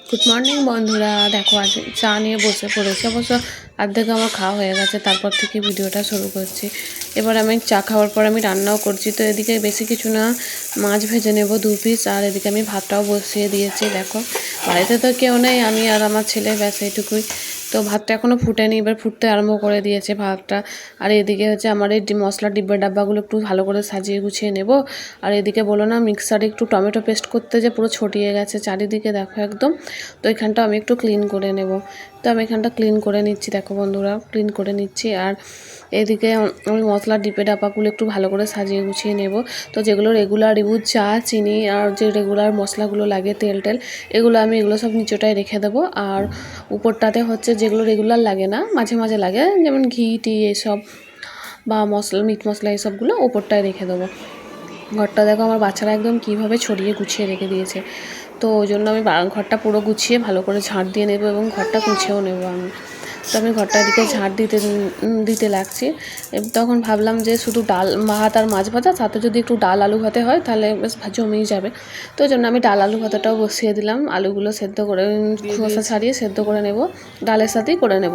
Good morning বন্ধুরা, দেখো আজ চা নিয়ে বসে পড়েছি। অবশ্য অর্ধেক আমার খাওয়া হয়ে গেছে, তারপর থেকে ভিডিওটা শুরু করছি। এবার আমি চা খাওয়ার পর আমি রান্নাও করছি। তো এদিকে বেশি কিছু না, মাছ ভেজে নেব 2 পিস, আর এদিকে আমি ভাতটাও বসিয়ে দিয়েছি। দেখো বাড়িতে তো কেউ নেই, আমি আর আমার ছেলে, ব্যাস এইটুকুই। তো ভাতটা এখনও ফুটেনি, এবার ফুটতে আরম্ভ করে দিয়েছে ভাতটা। আর এদিকে হচ্ছে আমার এই মশলার ডাব্বাগুলো একটু ভালো করে সাজিয়ে গুছিয়ে নেব। আর এদিকে বলো না, মিক্সারে একটু টমেটো পেস্ট করতে যে পুরো ছড়িয়ে গেছে চারিদিকে, দেখো একদম। তো এখানটা আমি একটু ক্লিন করে নেব। তো আমি এখানটা ক্লিন করে নিচ্ছি, দেখো বন্ধুরা, ক্লিন করে নিচ্ছি। আর এদিকে আমি মশলার ডাব্বাগুলো একটু ভালো করে সাজিয়ে গুছিয়ে নেব। তো যেগুলো রেগুলার ইউজ, চা, চিনি আর যে রেগুলার মশলাগুলো লাগে, তেল এগুলো আমি এগুলো সব নিচেটায় রেখে দেবো। আর উপরটাতে হচ্ছে যেগুলো রেগুলার লাগে না, মাঝে মাঝে লাগে, যেমন ঘি টি এসব বা মশলা, মিট মশলা এসবগুলো ওপরটায় রেখে দেবো। ঘরটা দেখো আমার বাচ্চারা একদম কীভাবে ছড়িয়ে গুছিয়ে রেখে দিয়েছে। তো ওই জন্য আমি ঘরটা পুরো গুছিয়ে ভালো করে ঝাঁট দিয়ে নেব এবং ঘরটা মুছেও নেব আমি। তো আমি ঘরটার দিকে ঝাঁট দিতে লাগছি। তখন ভাবলাম যে শুধু ডাল ভাত আর মাছ ভাজা, সাথে যদি একটু ডাল আলু ভাতে হয় তাহলে বেশ জমেই যাবে। তো ওই জন্য আমি ডাল আলু ভাতাটাও বসিয়ে দিলাম। আলুগুলো সেদ্ধ করে, খোসা ছাড়িয়ে সেদ্ধ করে নেব, ডালের সাথেই করে নেব।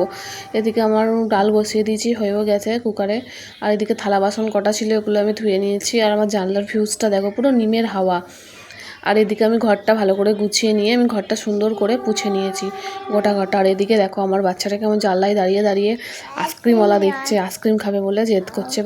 এদিকে আমার ডাল বসিয়ে দিয়েছি, হয়েও গেছে কুকারে। আর এদিকে থালা বাসন কটা ছিল, ওগুলো আমি ধুয়ে নিয়েছি। আর আমার জানলার ভিউজটা দেখো, পুরো নিমের হাওয়া। আর এদিকে আমি ঘরটা ভালো করে গুছিয়ে নিয়ে আমি ঘরটা সুন্দর করে পুছে নিয়েছি, গোটা ঘরটা। আর এদিকে দেখো আমার বাচ্চাটা কেমন জানলায় দাঁড়িয়ে দাঁড়িয়ে আইসক্রিমওয়ালা দেখছে, আইসক্রিম খাবে বলে জেদ করছে।